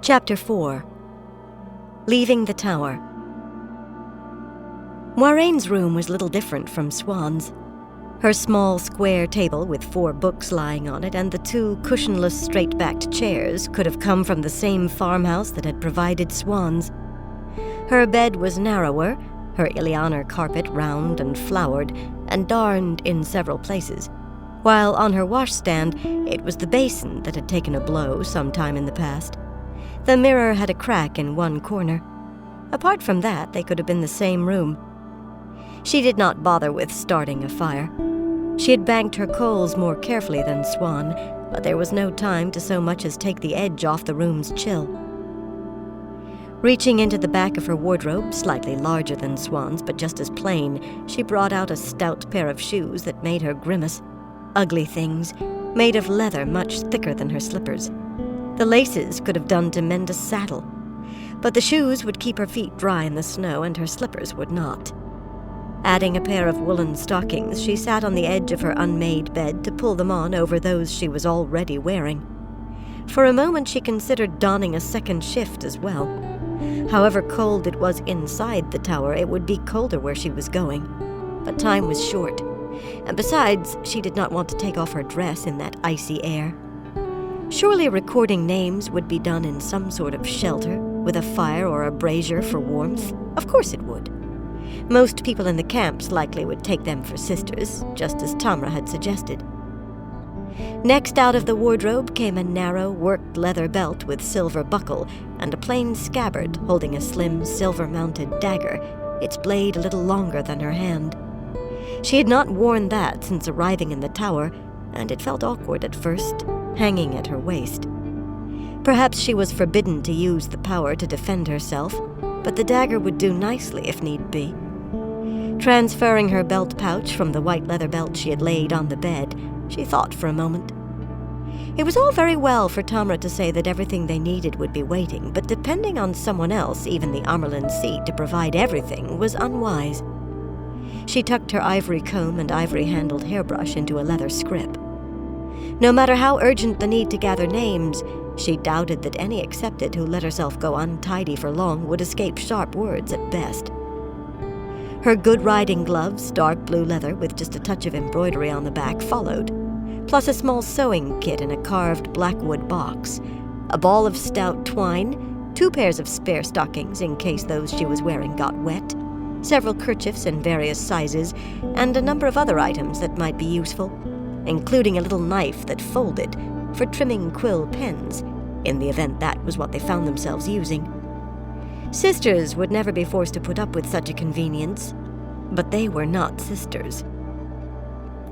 Chapter 4. Leaving the Tower. Moiraine's room was little different from Swan's. Her small square table with 4 books lying on it and the 2 cushionless straight-backed chairs could have come from the same farmhouse that had provided Swan's. Her bed was narrower, her Ilianer carpet round and flowered, and darned in several places, while on her washstand it was the basin that had taken a blow some time in the past. The mirror had a crack in one corner. Apart from that, they could have been the same room. She did not bother with starting a fire. She had banked her coals more carefully than Swan, but there was no time to so much as take the edge off the room's chill. Reaching into the back of her wardrobe, slightly larger than Swan's but just as plain, she brought out a stout pair of shoes that made her grimace. Ugly things, made of leather much thicker than her slippers. The laces could have done to mend a saddle, but the shoes would keep her feet dry in the snow and her slippers would not. Adding a pair of woolen stockings, she sat on the edge of her unmade bed to pull them on over those she was already wearing. For a moment she considered donning a second shift as well. However cold it was inside the tower, it would be colder where she was going. But time was short, and besides, she did not want to take off her dress in that icy air. Surely recording names would be done in some sort of shelter, with a fire or a brazier for warmth. Of course it would. Most people in the camps likely would take them for sisters, just as Tamra had suggested. Next out of the wardrobe came a narrow, worked leather belt with silver buckle and a plain scabbard holding a slim, silver-mounted dagger, its blade a little longer than her hand. She had not worn that since arriving in the tower, and it felt awkward at first, hanging at her waist. Perhaps she was forbidden to use the power to defend herself, but the dagger would do nicely if need be. Transferring her belt pouch from the white leather belt she had laid on the bed, she thought for a moment. It was all very well for Tamra to say that everything they needed would be waiting, but depending on someone else, even the Amerlin seat, to provide everything was unwise. She tucked her ivory comb and ivory-handled hairbrush into a leather scrip. No matter how urgent the need to gather names, she doubted that any accepted who let herself go untidy for long would escape sharp words at best. Her good riding gloves, dark blue leather with just a touch of embroidery on the back, followed, plus a small sewing kit in a carved blackwood box, a ball of stout twine, 2 pairs of spare stockings in case those she was wearing got wet, several kerchiefs in various sizes, and a number of other items that might be useful, including a little knife that folded for trimming quill pens, in the event that was what they found themselves using. Sisters would never be forced to put up with such a convenience, but they were not sisters.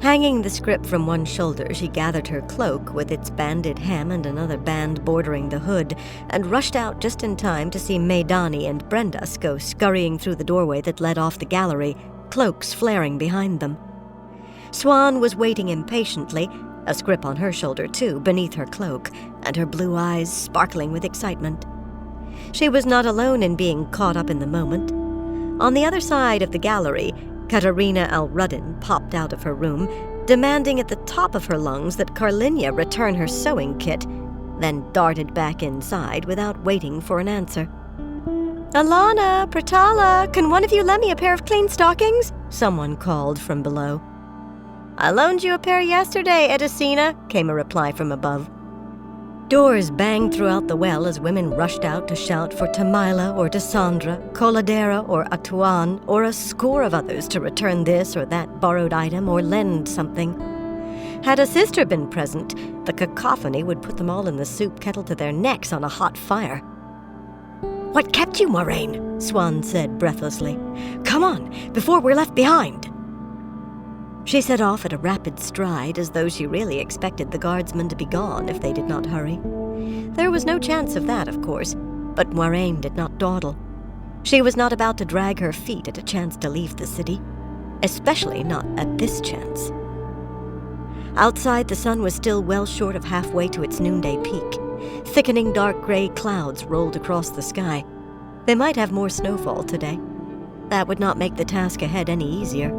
Hanging the scrip from one shoulder, she gathered her cloak with its banded hem and another band bordering the hood, and rushed out just in time to see Maidani and Brendas go scurrying through the doorway that led off the gallery, cloaks flaring behind them. Swan was waiting impatiently, a scrip on her shoulder too, beneath her cloak, and her blue eyes sparkling with excitement. She was not alone in being caught up in the moment. On the other side of the gallery, Katerina Al-Ruddin popped out of her room, demanding at the top of her lungs that Carlinia return her sewing kit, then darted back inside without waiting for an answer. "Alana, Pratala, can one of you lend me a pair of clean stockings?" someone called from below. "I loaned you a pair yesterday, Edicina," came a reply from above. Doors banged throughout the well as women rushed out to shout for Tamila or Desandra, Coladera or Atuan, or a score of others to return this or that borrowed item or lend something. Had a sister been present, the cacophony would put them all in the soup kettle to their necks on a hot fire. "What kept you, Moiraine?" Swan said breathlessly. "Come on, before we're left behind." She set off at a rapid stride, as though she really expected the guardsmen to be gone if they did not hurry. There was no chance of that, of course, but Moiraine did not dawdle. She was not about to drag her feet at a chance to leave the city, especially not at this chance. Outside, the sun was still well short of halfway to its noonday peak. Thickening dark gray clouds rolled across the sky. They might have more snowfall today. That would not make the task ahead any easier.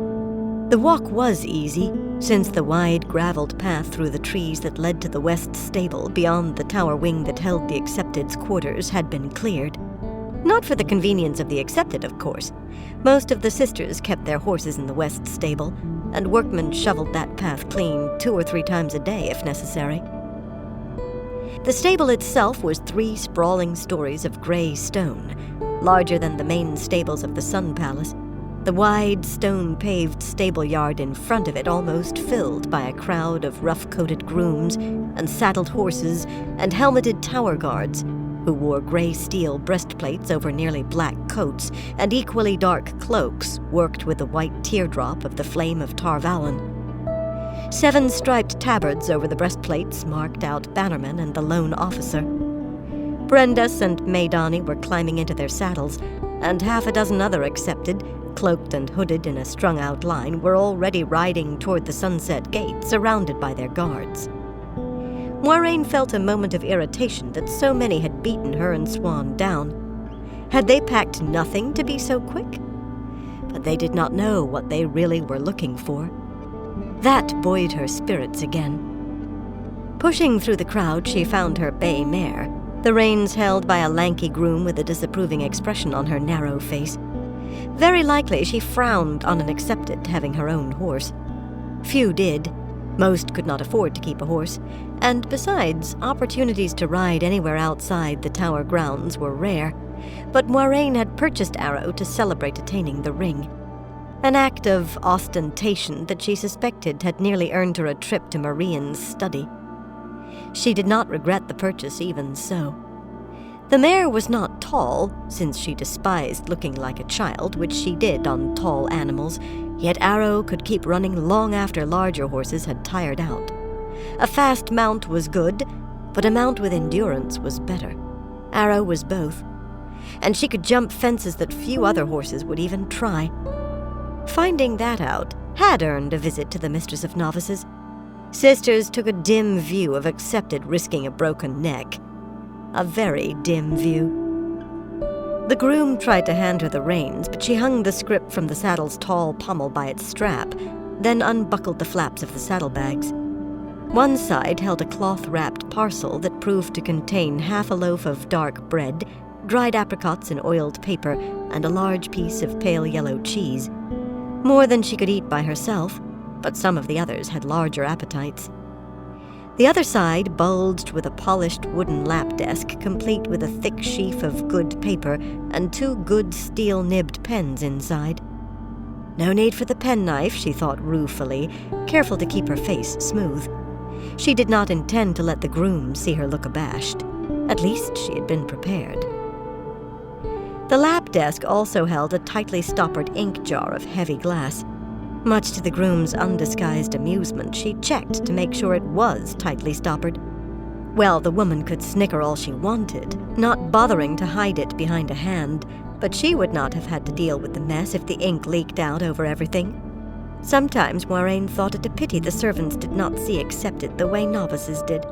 The walk was easy, Since the wide graveled path through the trees that led to the west stable beyond the tower wing that held the Accepted's quarters had been cleared. Not for the convenience of the Accepted, of course. Most of the sisters kept their horses in the west stable, and workmen shoveled that path clean 2 or 3 times a day if necessary. The stable itself was 3 sprawling stories of gray stone, larger than the main stables of the Sun Palace, the wide stone-paved stable yard in front of it almost filled by a crowd of rough-coated grooms and saddled horses and helmeted tower guards who wore gray steel breastplates over nearly black coats and equally dark cloaks worked with the white teardrop of the flame of Tarvalon. 7 striped tabards over the breastplates marked out bannermen and the lone officer. Brendas and Maidani were climbing into their saddles, and half a dozen other Accepted, cloaked and hooded in a strung-out line, were already riding toward the Sunset Gate, surrounded by their guards. Moiraine felt a moment of irritation that so many had beaten her and Swan down. Had they packed nothing to be so quick? But they did not know what they really were looking for. That buoyed her spirits again. Pushing through the crowd, she found her bay mare, the reins held by a lanky groom with a disapproving expression on her narrow face. Very likely she frowned on an Accepted having her own horse. Few did. Most could not afford to keep a horse, and besides, opportunities to ride anywhere outside the tower grounds were rare. But Moiraine had purchased Arrow to celebrate attaining the ring. An act of ostentation that she suspected had nearly earned her a trip to Marian's study. She did not regret the purchase even so. The mare was not tall, since she despised looking like a child, which she did on tall animals, yet Arrow could keep running long after larger horses had tired out. A fast mount was good, but a mount with endurance was better. Arrow was both, and she could jump fences that few other horses would even try. Finding that out had earned a visit to the Mistress of Novices. Sisters took a dim view of Accepted risking a broken neck. A very dim view. The groom tried to hand her the reins, but she hung the scrip from the saddle's tall pommel by its strap, then unbuckled the flaps of the saddlebags. One side held a cloth-wrapped parcel that proved to contain half a loaf of dark bread, dried apricots in oiled paper, and a large piece of pale yellow cheese. More than she could eat by herself, but some of the others had larger appetites. The other side bulged with a polished wooden lap desk, complete with a thick sheaf of good paper and 2 good steel-nibbed pens inside. No need for the penknife, she thought ruefully, careful to keep her face smooth. She did not intend to let the groom see her look abashed. At least she had been prepared. The lap desk also held a tightly stoppered ink jar of heavy glass. Much to the groom's undisguised amusement, she checked to make sure it was tightly stoppered. Well, the woman could snicker all she wanted, not bothering to hide it behind a hand, but she would not have had to deal with the mess if the ink leaked out over everything. Sometimes Moiraine thought it a pity the servants did not see Accepted the way novices did.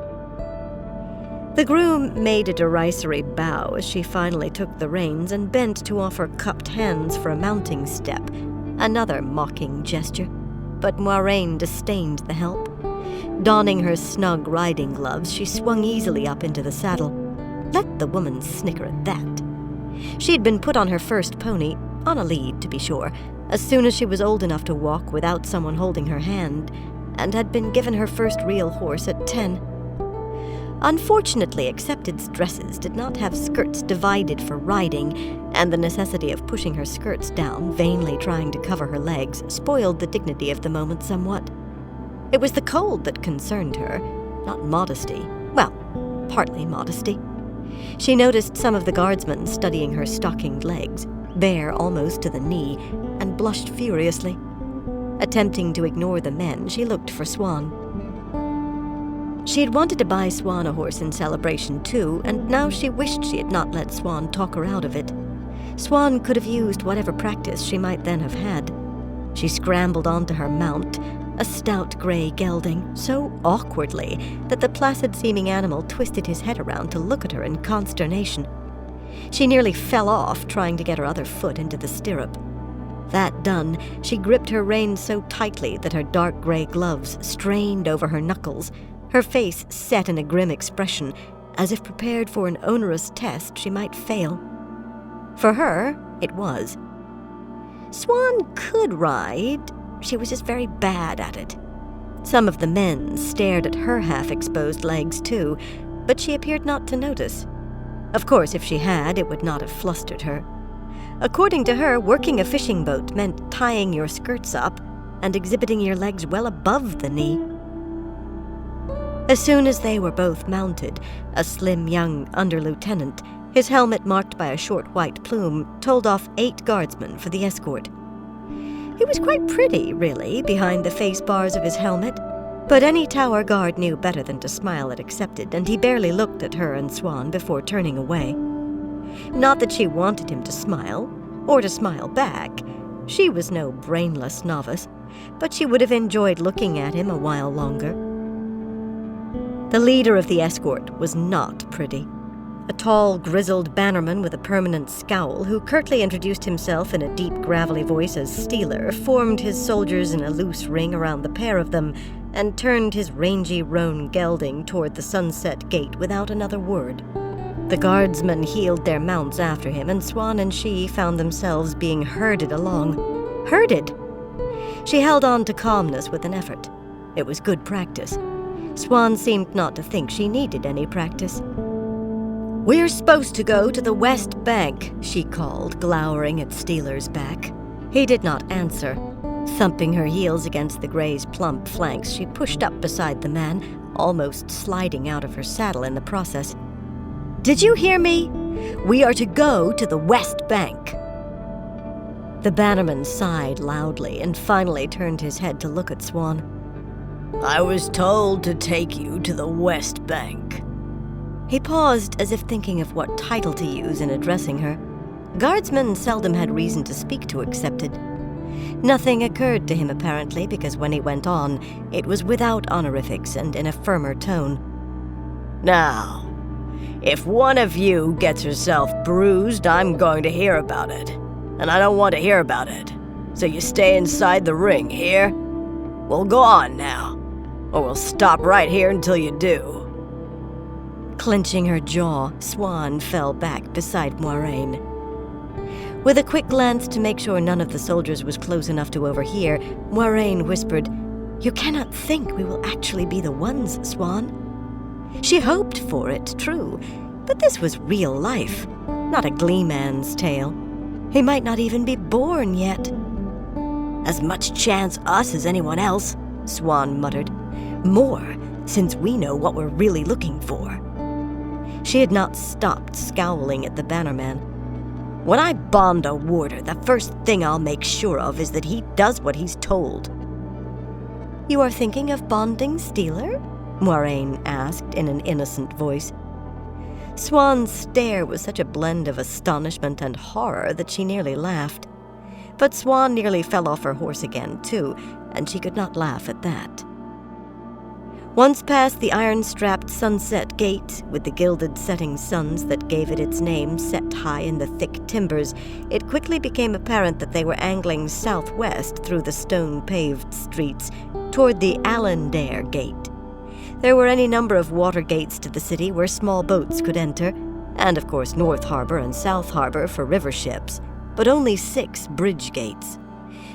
The groom made a derisory bow as she finally took the reins and bent to offer cupped hands for a mounting step, another mocking gesture, but Moiraine disdained the help. Donning her snug riding gloves, she swung easily up into the saddle. Let the woman snicker at that. She had been put on her first pony, on a lead to be sure, as soon as she was old enough to walk without someone holding her hand, and had been given her first real horse at 10. Unfortunately, Accepted's dresses did not have skirts divided for riding, and the necessity of pushing her skirts down, vainly trying to cover her legs, spoiled the dignity of the moment somewhat. It was the cold that concerned her, not modesty. Well, partly modesty. She noticed some of the guardsmen studying her stockinged legs, bare almost to the knee, and blushed furiously. Attempting to ignore the men, she looked for Swan. She had wanted to buy Swan a horse in celebration too, and now she wished she had not let Swan talk her out of it. Swan could have used whatever practice she might then have had. She scrambled onto her mount, a stout gray gelding, so awkwardly that the placid-seeming animal twisted his head around to look at her in consternation. She nearly fell off trying to get her other foot into the stirrup. That done, she gripped her rein so tightly that her dark gray gloves strained over her knuckles, her face set in a grim expression, as if prepared for an onerous test she might fail. For her, it was. Swan could ride, she was just very bad at it. Some of the men stared at her half-exposed legs too, but she appeared not to notice. Of course, if she had, it would not have flustered her. According to her, working a fishing boat meant tying your skirts up and exhibiting your legs well above the knee. As soon as they were both mounted, a slim young under-lieutenant, his helmet marked by a short white plume, told off 8 guardsmen for the escort. He was quite pretty, really, behind the face bars of his helmet, but any tower guard knew better than to smile at accepted, and he barely looked at her and Swan before turning away. Not that she wanted him to smile, or to smile back. She was no brainless novice, but she would have enjoyed looking at him a while longer. The leader of the escort was not pretty. A tall, grizzled bannerman with a permanent scowl, who curtly introduced himself in a deep, gravelly voice as Stealer, formed his soldiers in a loose ring around the pair of them, and turned his rangy roan gelding toward the Sunset Gate without another word. The guardsmen heeled their mounts after him, and Swan and she found themselves being herded along. Herded! She held on to calmness with an effort. It was good practice. Swan seemed not to think she needed any practice. "We're supposed to go to the West Bank," she called, glowering at Steeler's back. He did not answer. Thumping her heels against the gray's plump flanks, she pushed up beside the man, almost sliding out of her saddle in the process. "Did you hear me? We are to go to the West Bank." The bannerman sighed loudly and finally turned his head to look at Swan. "I was told to take you to the West Bank." He paused as if thinking of what title to use in addressing her. Guardsmen seldom had reason to speak to Accepted. Nothing occurred to him apparently, because when he went on, it was without honorifics and in a firmer tone. "Now, if one of you gets herself bruised, I'm going to hear about it. And I don't want to hear about it. So you stay inside the ring, hear? Well, go on now, or we'll stop right here until you do." Clenching her jaw, Swan fell back beside Moiraine. With a quick glance to make sure none of the soldiers was close enough to overhear, Moiraine whispered, "You cannot think we will actually be the ones, Swan." She hoped for it, true, but this was real life, not a gleeman's tale. He might not even be born yet. "As much chance us as anyone else," Swan muttered. "More, since we know what we're really looking for." She had not stopped scowling at the bannerman. "When I bond a warder, the first thing I'll make sure of is that he does what he's told." "You are thinking of bonding Steeler?" Moiraine asked in an innocent voice. Swan's stare was such a blend of astonishment and horror that she nearly laughed. But Swan nearly fell off her horse again, too, and she could not laugh at that. Once past the iron-strapped Sunset Gate, with the gilded setting suns that gave it its name set high in the thick timbers, it quickly became apparent that they were angling southwest through the stone-paved streets, toward the Allendare Gate. There were any number of water gates to the city where small boats could enter, and of course North Harbor and South Harbor for river ships, but only 6 bridge gates.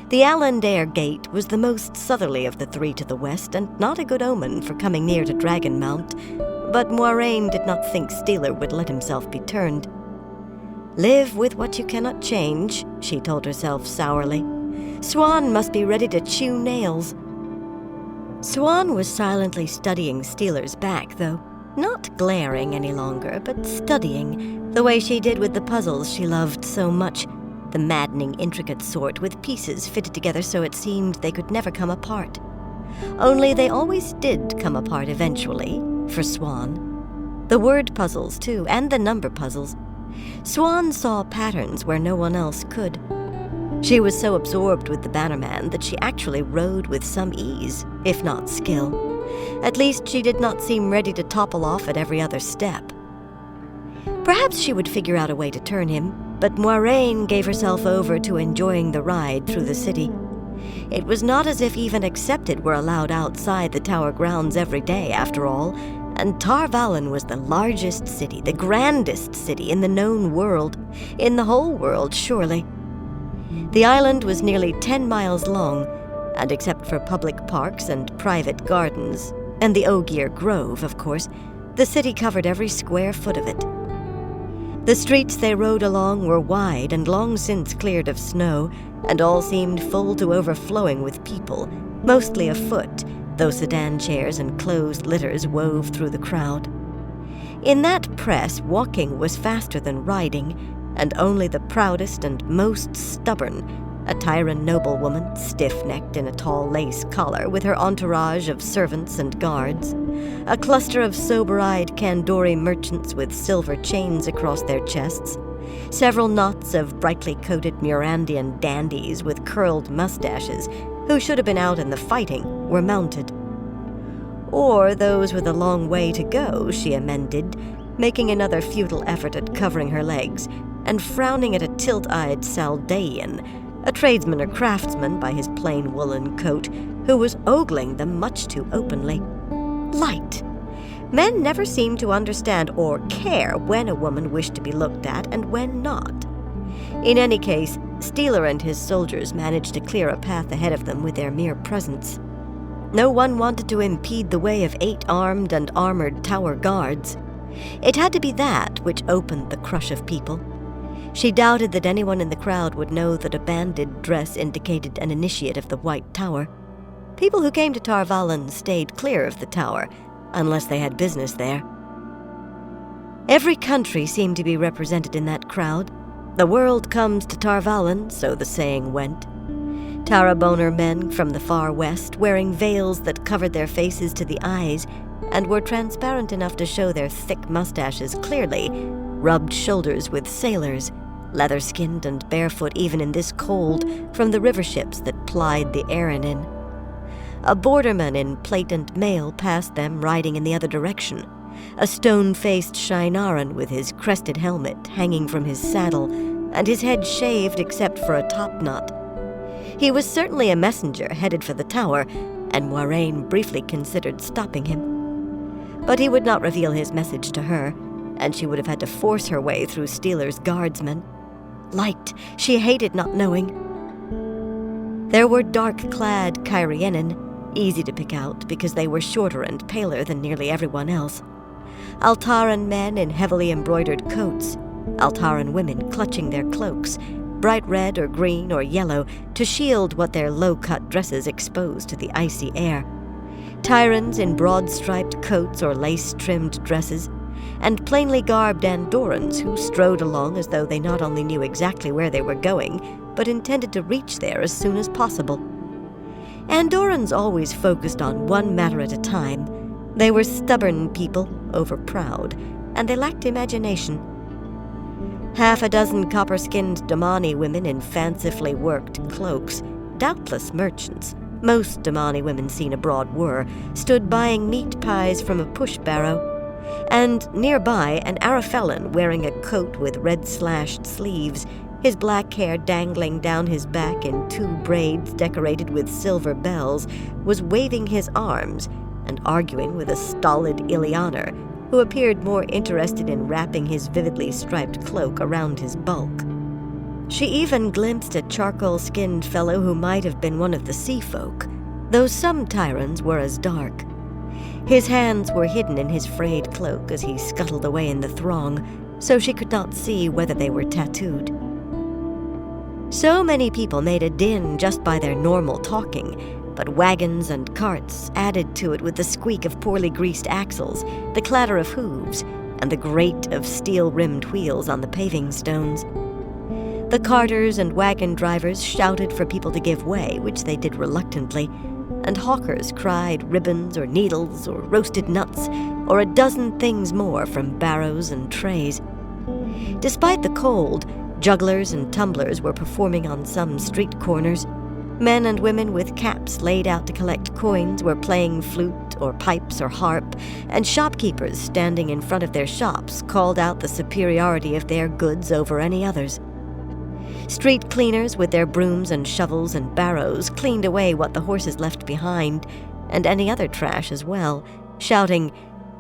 The Allendare Gate was the most southerly of the 3 to the west, and not a good omen for coming near to Dragonmount, but Moiraine did not think Steeler would let himself be turned. "Live with what you cannot change," she told herself sourly. Swan must be ready to chew nails. Swan was silently studying Steeler's back, though, not glaring any longer, but studying, the way she did with the puzzles she loved so much. The maddening, intricate sort with pieces fitted together so it seemed they could never come apart. Only they always did come apart eventually, for Swan. The word puzzles, too, and the number puzzles. Swan saw patterns where no one else could. She was so absorbed with the bannerman that she actually rode with some ease, if not skill. At least she did not seem ready to topple off at every other step. Perhaps she would figure out a way to turn him. But Moiraine gave herself over to enjoying the ride through the city. It was not as if even accepted were allowed outside the tower grounds every day, after all, and Tar Valon was the largest city, the grandest city in the known world, in the whole world, surely. The island was nearly 10 miles long, and except for public parks and private gardens, and the Ogier Grove, of course, the city covered every square foot of it. The streets they rode along were wide and long since cleared of snow, and all seemed full to overflowing with people, mostly afoot, though sedan chairs and closed litters wove through the crowd. In that press, walking was faster than riding, and only the proudest and most stubborn, a Tyran noblewoman, stiff-necked in a tall lace collar with her entourage of servants and guards, a cluster of sober-eyed Kandori merchants with silver chains across their chests, several knots of brightly-coated Murandian dandies with curled mustaches, who should have been out in the fighting, were mounted. Or those with a long way to go, she amended, making another futile effort at covering her legs, and frowning at a tilt-eyed Saldaean, a tradesman or craftsman by his plain woolen coat, who was ogling them much too openly. Light. Men never seemed to understand or care when a woman wished to be looked at and when not. In any case, Steeler and his soldiers managed to clear a path ahead of them with their mere presence. No one wanted to impede the way of 8 armed and armored tower guards. It had to be that which opened the crush of people. She doubted that anyone in the crowd would know that a banded dress indicated an initiate of the White Tower. People who came to Tar Valon stayed clear of the tower, unless they had business there. Every country seemed to be represented in that crowd. The world comes to Tar Valon, so the saying went. Tarraboner men from the far west, wearing veils that covered their faces to the eyes and were transparent enough to show their thick mustaches clearly, rubbed shoulders with sailors, leather-skinned and barefoot even in this cold, from the river ships that plied the Erin. A borderman in plate and mail passed them riding in the other direction, a stone-faced Shinaran with his crested helmet hanging from his saddle and his head shaved except for a topknot. He was certainly a messenger headed for the tower, and Moiraine briefly considered stopping him. But he would not reveal his message to her, and she would have had to force her way through Steeler's guardsmen. Light, she hated not knowing. There were dark-clad Kyrianen, easy to pick out because they were shorter and paler than nearly everyone else. Altaran men in heavily embroidered coats, Altaran women clutching their cloaks, bright red or green or yellow to shield what their low-cut dresses exposed to the icy air. Tyrans in broad-striped coats or lace-trimmed dresses, and plainly garbed Andorans who strode along as though they not only knew exactly where they were going, but intended to reach there as soon as possible. Andorans always focused on one matter at a time. They were stubborn people, overproud, and they lacked imagination. Half a dozen copper-skinned Damani women in fancifully worked cloaks, doubtless merchants, most Damani women seen abroad were, stood buying meat pies from a push-barrow, and nearby an Arafellan wearing a coat with red-slashed sleeves, his black hair dangling down his back in 2 braids decorated with silver bells, was waving his arms and arguing with a stolid Ilianer, who appeared more interested in wrapping his vividly striped cloak around his bulk. She even glimpsed a charcoal-skinned fellow who might have been one of the sea folk, though some Tyrans were as dark. His hands were hidden in his frayed cloak as he scuttled away in the throng, so she could not see whether they were tattooed. So many people made a din just by their normal talking, but wagons and carts added to it with the squeak of poorly greased axles, the clatter of hooves, and the grate of steel-rimmed wheels on the paving stones. The carters and wagon drivers shouted for people to give way, which they did reluctantly, and hawkers cried ribbons or needles or roasted nuts or a dozen things more from barrows and trays. Despite the cold, jugglers and tumblers were performing on some street corners. Men and women with caps laid out to collect coins were playing flute or pipes or harp, and shopkeepers standing in front of their shops called out the superiority of their goods over any others. Street cleaners with their brooms and shovels and barrows cleaned away what the horses left behind, and any other trash as well, shouting,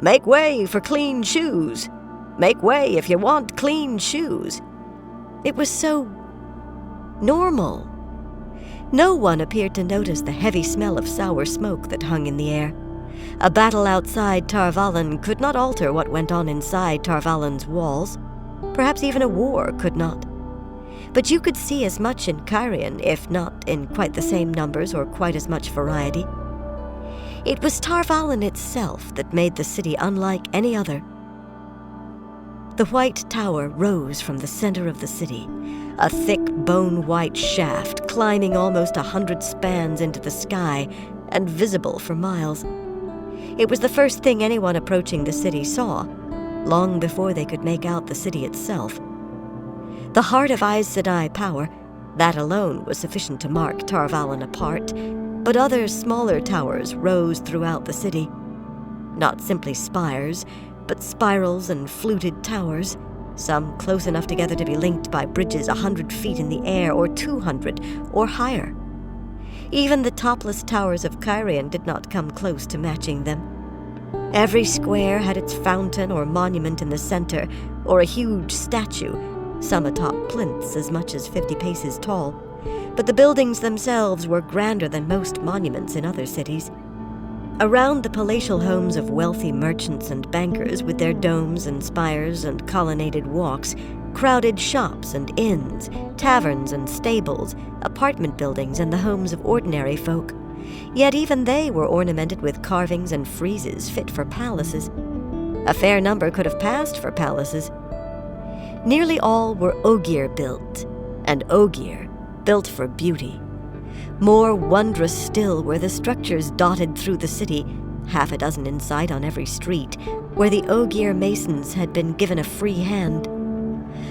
"Make way for clean shoes! Make way if you want clean shoes!" It was so normal. No one appeared to notice the heavy smell of sour smoke that hung in the air. A battle outside Tarvalon could not alter what went on inside Tarvalon's walls. Perhaps even a war could not. But you could see as much in Cairhien, if not in quite the same numbers or quite as much variety. It was Tarvalon itself that made the city unlike any other. The White Tower rose from the center of the city, a thick bone-white shaft climbing almost 100 spans into the sky and visible for miles. It was the first thing anyone approaching the city saw, long before they could make out the city itself. The heart of Aes Sedai power, that alone was sufficient to mark Tarvalon apart, but other smaller towers rose throughout the city. Not simply spires, but spirals and fluted towers, some close enough together to be linked by bridges 100 feet in the air or 200 or higher. Even the topless towers of Cairhien did not come close to matching them. Every square had its fountain or monument in the center, or a huge statue, some atop plinths as much as 50 paces tall, but the buildings themselves were grander than most monuments in other cities. Around the palatial homes of wealthy merchants and bankers with their domes and spires and colonnaded walks, crowded shops and inns, taverns and stables, apartment buildings and the homes of ordinary folk. Yet even they were ornamented with carvings and friezes fit for palaces. A fair number could have passed for palaces. Nearly all were ogier built, and ogier built for beauty. More wondrous still were the structures dotted through the city, half a dozen in sight on every street, where the ogier masons had been given a free hand.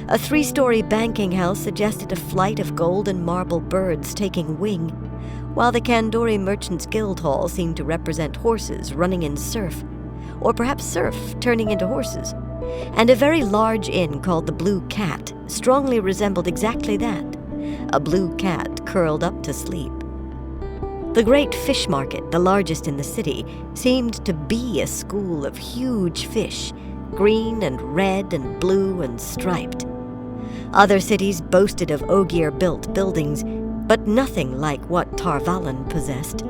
A 3-story banking house suggested a flight of gold and marble birds taking wing, while the Kandori Merchants Guild Hall seemed to represent horses running in surf, or perhaps surf turning into horses. And a very large inn called the Blue Cat strongly resembled exactly that, a blue cat curled up to sleep. The great fish market, the largest in the city, seemed to be a school of huge fish, green and red and blue and striped. Other cities boasted of ogier-built buildings, but nothing like what Tarvalon possessed.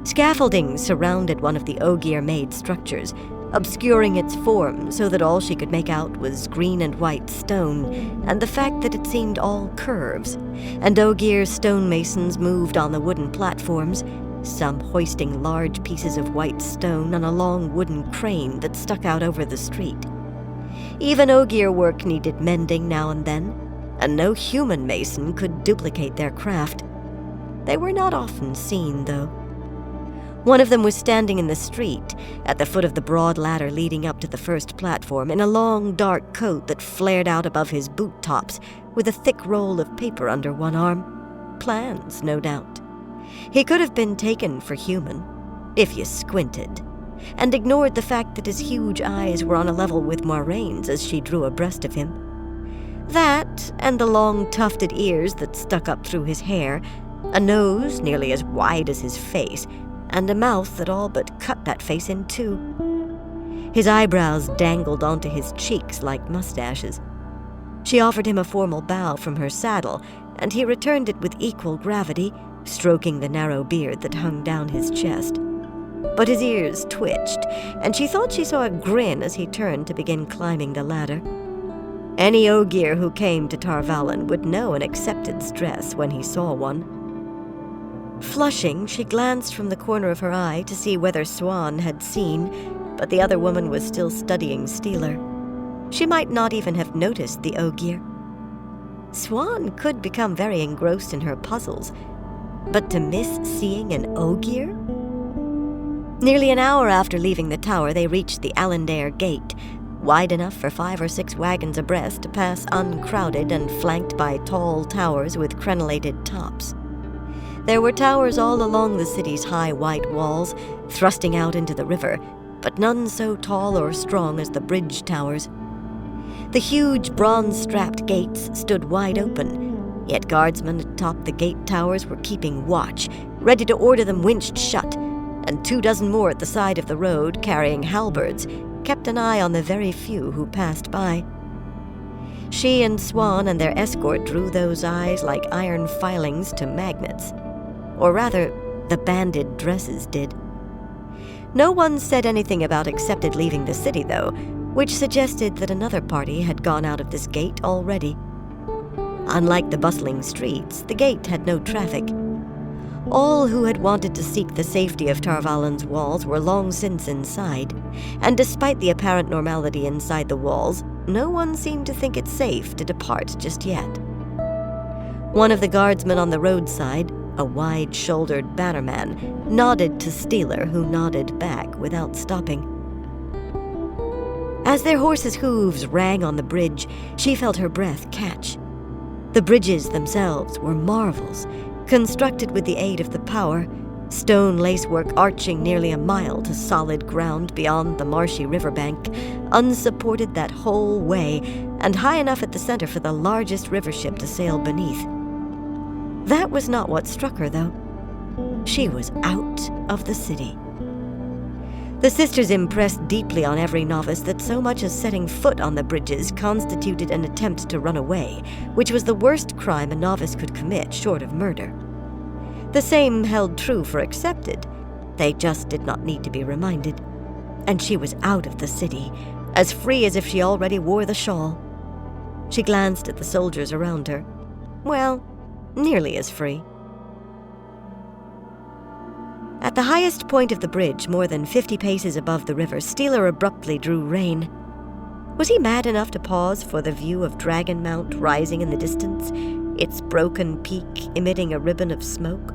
Scaffolding surrounded one of the ogier-made structures, obscuring its form so that all she could make out was green and white stone, and the fact that it seemed all curves, and ogier stonemasons moved on the wooden platforms, some hoisting large pieces of white stone on a long wooden crane that stuck out over the street. Even ogier work needed mending now and then, and no human mason could duplicate their craft. They were not often seen, though. One of them was standing in the street, at the foot of the broad ladder leading up to the first platform, in a long, dark coat that flared out above his boot tops, with a thick roll of paper under one arm. Plans, no doubt. He could have been taken for human, if you squinted, and ignored the fact that his huge eyes were on a level with Moiraine's as she drew abreast of him. That, and the long tufted ears that stuck up through his hair, a nose nearly as wide as his face, and a mouth that all but cut that face in two. His eyebrows dangled onto his cheeks like mustaches. She offered him a formal bow from her saddle, and he returned it with equal gravity, stroking the narrow beard that hung down his chest. But his ears twitched, and she thought she saw a grin as he turned to begin climbing the ladder. Any ogier who came to Tarvalon would know an accepted stress when he saw one. Flushing, she glanced from the corner of her eye to see whether Swan had seen, but the other woman was still studying Steeler. She might not even have noticed the ogier. Swan could become very engrossed in her puzzles, but to miss seeing an ogier? Nearly an hour after leaving the tower, they reached the Alandair Gate, wide enough for 5 or 6 wagons abreast to pass uncrowded and flanked by tall towers with crenellated tops. There were towers all along the city's high white walls, thrusting out into the river, but none so tall or strong as the bridge towers. The huge bronze-strapped gates stood wide open, yet guardsmen atop the gate towers were keeping watch, ready to order them winched shut, and 24 more at the side of the road, carrying halberds, kept an eye on the very few who passed by. She and Swan and their escort drew those eyes like iron filings to magnets. Or rather, the banded dresses did. No one said anything about accepted leaving the city, though, which suggested that another party had gone out of this gate already. Unlike the bustling streets, the gate had no traffic. All who had wanted to seek the safety of Tarvalin's walls were long since inside, and despite the apparent normality inside the walls, no one seemed to think it safe to depart just yet. One of the guardsmen on the roadside, a wide-shouldered bannerman, nodded to Steeler, who nodded back without stopping. As their horses' hooves rang on the bridge, she felt her breath catch. The bridges themselves were marvels, constructed with the aid of the power, stone lacework arching nearly a mile to solid ground beyond the marshy riverbank, unsupported that whole way, and high enough at the center for the largest river ship to sail beneath. That was not what struck her, though. She was out of the city. The sisters impressed deeply on every novice that so much as setting foot on the bridges constituted an attempt to run away, which was the worst crime a novice could commit short of murder. The same held true for accepted. They just did not need to be reminded. And she was out of the city, as free as if she already wore the shawl. She glanced at the soldiers around her. Well, nearly as free. At the highest point of the bridge, more than 50 paces above the river, Steeler abruptly drew rein. Was he mad enough to pause for the view of Dragon Mount rising in the distance, its broken peak emitting a ribbon of smoke?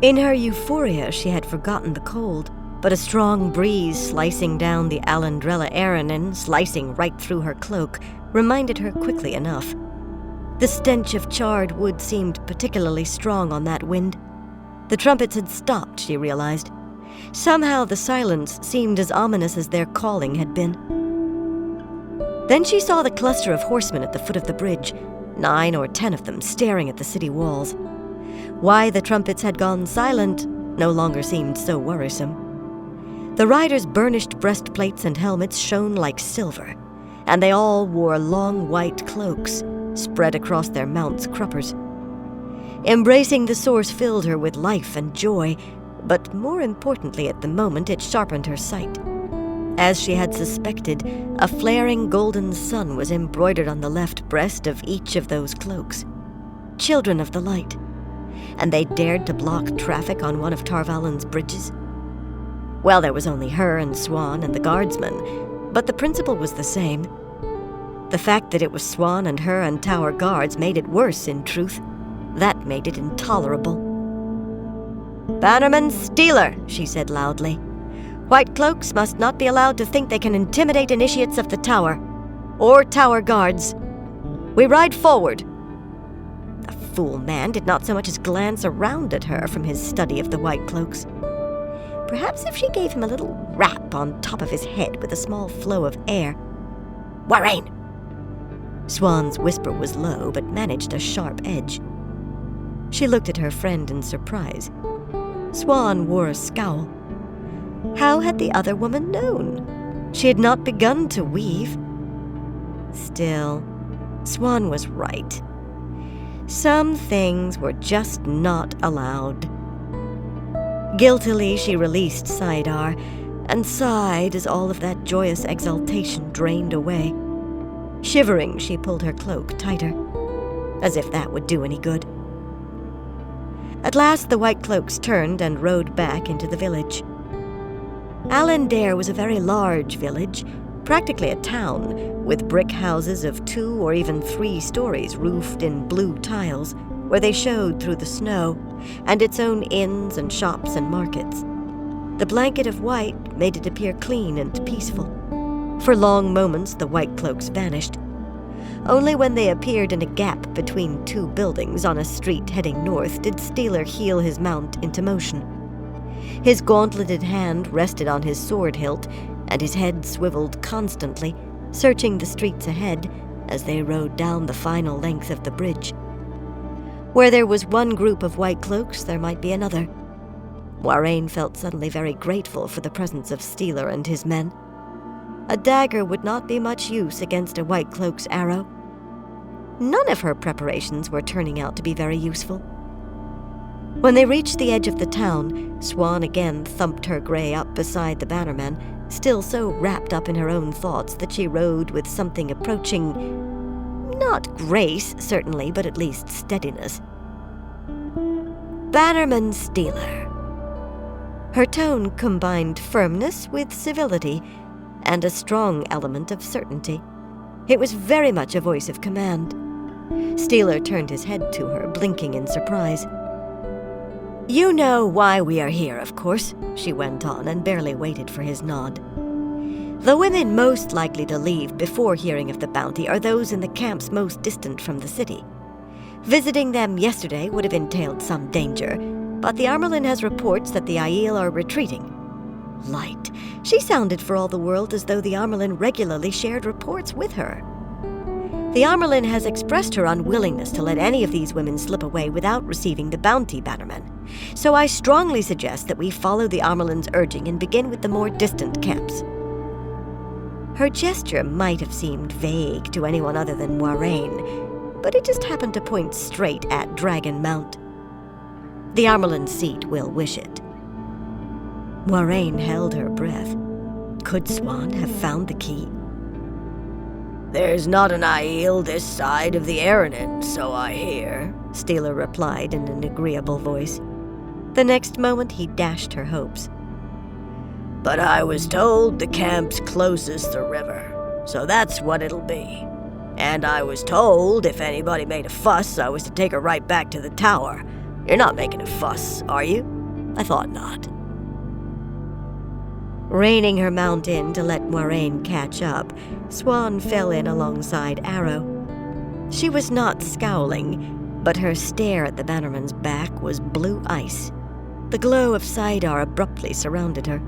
In her euphoria, she had forgotten the cold, but a strong breeze slicing down the Alandrella Aranin, slicing right through her cloak, reminded her quickly enough. The stench of charred wood seemed particularly strong on that wind. The trumpets had stopped, she realized. Somehow the silence seemed as ominous as their calling had been. Then she saw the cluster of horsemen at the foot of the bridge, 9 or 10 of them staring at the city walls. Why the trumpets had gone silent no longer seemed so worrisome. The riders' burnished breastplates and helmets shone like silver, and they all wore long white cloaks spread across their mounts' cruppers. Embracing the source filled her with life and joy, but more importantly at the moment it sharpened her sight. As she had suspected, a flaring golden sun was embroidered on the left breast of each of those cloaks. Children of the light. And they dared to block traffic on one of Tarvalin's bridges? Well, there was only her and Swan and the guardsman, but the principle was the same. The fact that it was Swan and her and tower guards made it worse, in truth. That made it intolerable. "Bannerman Steeler," she said loudly. "White cloaks must not be allowed to think they can intimidate initiates of the tower, or tower guards. We ride forward." The fool man did not so much as glance around at her from his study of the white cloaks. Perhaps if she gave him a little rap on top of his head with a small flow of air. "Warrain!" Swan's whisper was low, but managed a sharp edge. She looked at her friend in surprise. Swan wore a scowl. How had the other woman known? She had not begun to weave. Still, Swan was right. Some things were just not allowed. Guiltily, she released Saidar and sighed as all of that joyous exultation drained away. Shivering, she pulled her cloak tighter, as if that would do any good. At last the white cloaks turned and rode back into the village. Alandare was a very large village, practically a town, with brick houses of 2 or even 3 stories roofed in blue tiles, where they showed through the snow, and its own inns and shops and markets. The blanket of white made it appear clean and peaceful. For long moments the white cloaks vanished. Only when they appeared in a gap between two buildings on a street heading north did Steeler heel his mount into motion. His gauntleted hand rested on his sword hilt, and his head swiveled constantly, searching the streets ahead as they rode down the final length of the bridge. Where there was one group of white cloaks, there might be another. Moiraine felt suddenly very grateful for the presence of Steeler and his men. A dagger would not be much use against a white cloak's arrow. None of her preparations were turning out to be very useful. When they reached the edge of the town, Swan again thumped her grey up beside the bannerman, still so wrapped up in her own thoughts that she rode with something approaching, not grace, certainly, but at least steadiness. Bannerman Steeler. Her tone combined firmness with civility, and a strong element of certainty. It was very much a voice of command. Steeler turned his head to her, blinking in surprise. "You know why we are here, of course," she went on, and barely waited for his nod. "The women most likely to leave before hearing of the bounty are those in the camps most distant from the city. Visiting them yesterday would have entailed some danger, but the Armelin has reports that the Aiel are retreating." Light. She sounded for all the world as though the Armelin regularly shared reports with her. "The Armelin has expressed her unwillingness to let any of these women slip away without receiving the bounty, Bannerman. So I strongly suggest that we follow the Armelin's urging and begin with the more distant camps." Her gesture might have seemed vague to anyone other than Moiraine, but it just happened to point straight at Dragon Mount. "The Armelin seat will wish it." Moiraine held her breath. Could Swan have found the key? "There's not an Aiel this side of the Aranin, so I hear," Steeler replied in an agreeable voice. The next moment he dashed her hopes. "But I was told the camp's closest the river, so that's what it'll be. And I was told if anybody made a fuss, I was to take her right back to the tower. You're not making a fuss, are you? I thought not." Reining her mount in to let Moiraine catch up, Swan fell in alongside Arrow. She was not scowling, but her stare at the bannerman's back was blue ice. The glow of Saidar abruptly surrounded her.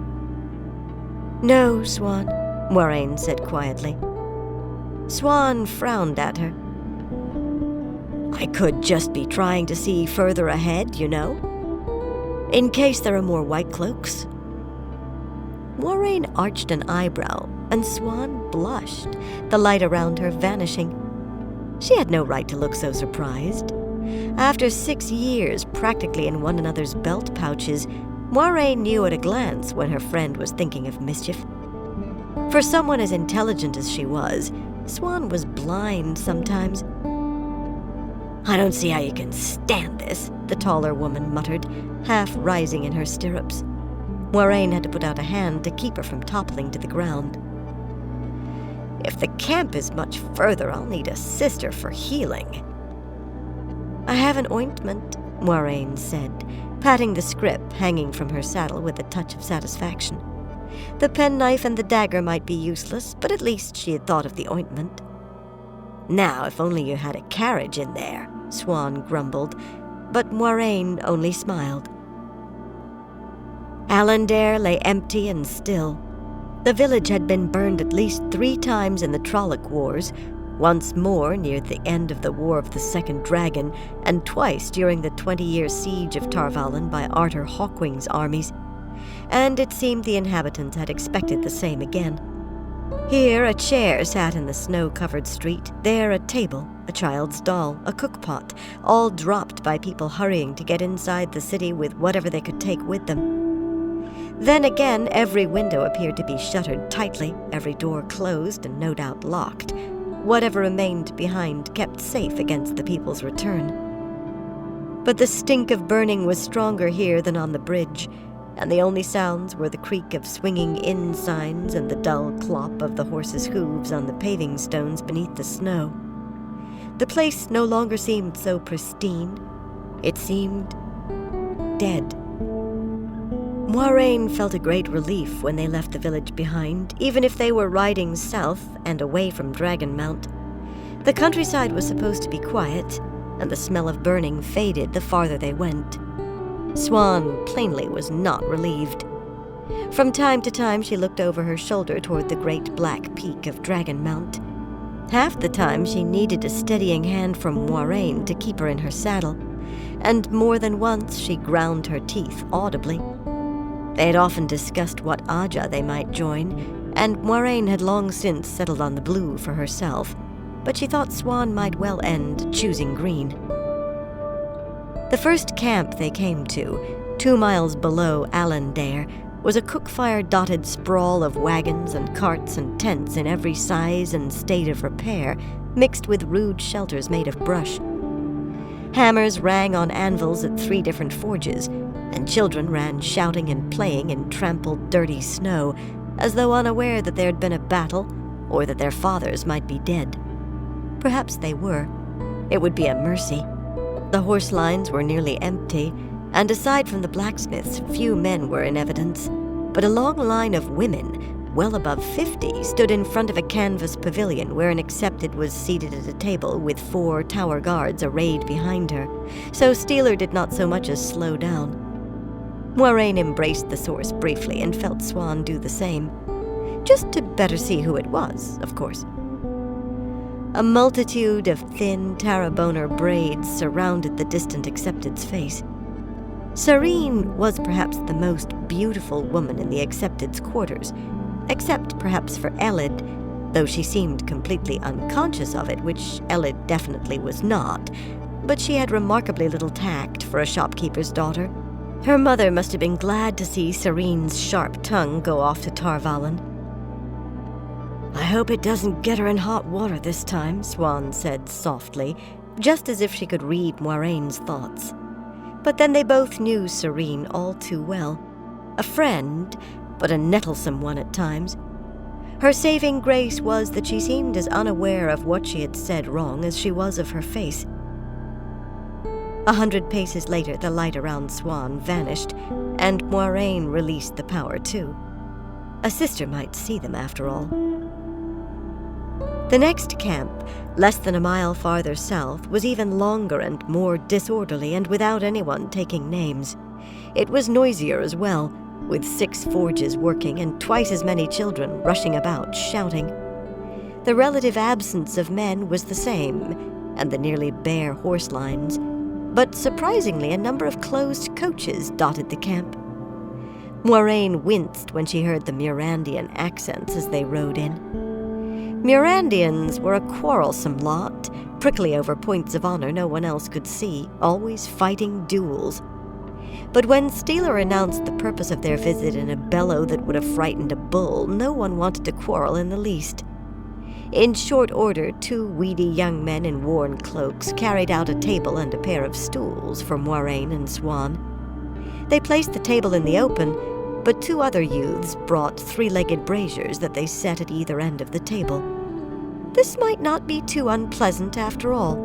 "No, Swan," Moiraine said quietly. Swan frowned at her. "I could just be trying to see further ahead, you know. In case there are more white cloaks." Moiraine arched an eyebrow, and Swan blushed, the light around her vanishing. She had no right to look so surprised. After 6 years practically in one another's belt pouches, Moiraine knew at a glance when her friend was thinking of mischief. For someone as intelligent as she was, Swan was blind sometimes. "I don't see how you can stand this," the taller woman muttered, half rising in her stirrups. Moiraine had to put out a hand to keep her from toppling to the ground. "If the camp is much further, I'll need a sister for healing." "I have an ointment," Moiraine said, patting the scrip hanging from her saddle with a touch of satisfaction. The penknife and the dagger might be useless, but at least she had thought of the ointment. "Now, if only you had a carriage in there," Swan grumbled, but Moiraine only smiled. Alandare lay empty and still. The village had been burned at least 3 times in the Trolloc Wars, once more near the end of the War of the Second Dragon, and twice during the 20-year siege of Tarvalon by Arthur Hawkwing's armies. And it seemed the inhabitants had expected the same again. Here a chair sat in the snow-covered street, there a table, a child's doll, a cookpot, all dropped by people hurrying to get inside the city with whatever they could take with them. Then again, every window appeared to be shuttered tightly, every door closed and no doubt locked. Whatever remained behind kept safe against the people's return. But the stink of burning was stronger here than on the bridge, and the only sounds were the creak of swinging inn signs and the dull clop of the horses' hooves on the paving stones beneath the snow. The place no longer seemed so pristine. It seemed dead. Moiraine felt a great relief when they left the village behind, even if they were riding south and away from Dragon Mount. The countryside was supposed to be quiet, and the smell of burning faded the farther they went. Swan plainly was not relieved. From time to time she looked over her shoulder toward the great black peak of Dragon Mount. Half the time she needed a steadying hand from Moiraine to keep her in her saddle, and more than once she ground her teeth audibly. They had often discussed what Aja they might join, and Moiraine had long since settled on the blue for herself, but she thought Swan might well end choosing green. The first camp they came to, 2 miles below Allandare, was a cook-fire-dotted sprawl of wagons and carts and tents in every size and state of repair, mixed with rude shelters made of brush. Hammers rang on anvils at 3 different forges, and children ran shouting and playing in trampled, dirty snow, as though unaware that there had been a battle or that their fathers might be dead. Perhaps they were. It would be a mercy. The horse lines were nearly empty, and aside from the blacksmiths, few men were in evidence, but a long line of women, well above 50, stood in front of a canvas pavilion where an accepted was seated at a table with 4 tower guards arrayed behind her, so Steeler did not so much as slow down. Moiraine embraced the source briefly and felt Swan do the same, just to better see who it was, of course. A multitude of thin Tarraboner braids surrounded the distant accepted's face. Sarene was perhaps the most beautiful woman in the accepted's quarters, except perhaps for Elid, though she seemed completely unconscious of it, which Elid definitely was not, but she had remarkably little tact for a shopkeeper's daughter. Her mother must have been glad to see Sarene's sharp tongue go off to Tarvalin. "I hope it doesn't get her in hot water this time," Swan said softly, just as if she could read Moiraine's thoughts. But then they both knew Sarene all too well. A friend, but a nettlesome one at times. Her saving grace was that she seemed as unaware of what she had said wrong as she was of her face. 100 paces later, the light around Swan vanished, and Moiraine released the power too. A sister might see them after all. The next camp, less than a mile farther south, was even longer and more disorderly and without anyone taking names. It was noisier as well, with 6 forges working and twice as many children rushing about shouting. The relative absence of men was the same, and the nearly bare horse lines, but surprisingly a number of closed coaches dotted the camp. Moiraine winced when she heard the Murandian accents as they rode in. Murandians were a quarrelsome lot, prickly over points of honor no one else could see, always fighting duels. But when Steeler announced the purpose of their visit in a bellow that would have frightened a bull, no one wanted to quarrel in the least. In short order, 2 weedy young men in worn cloaks carried out a table and a pair of stools for Moiraine and Swan. They placed the table in the open, but 2 other youths brought 3-legged braziers that they set at either end of the table. This might not be too unpleasant after all.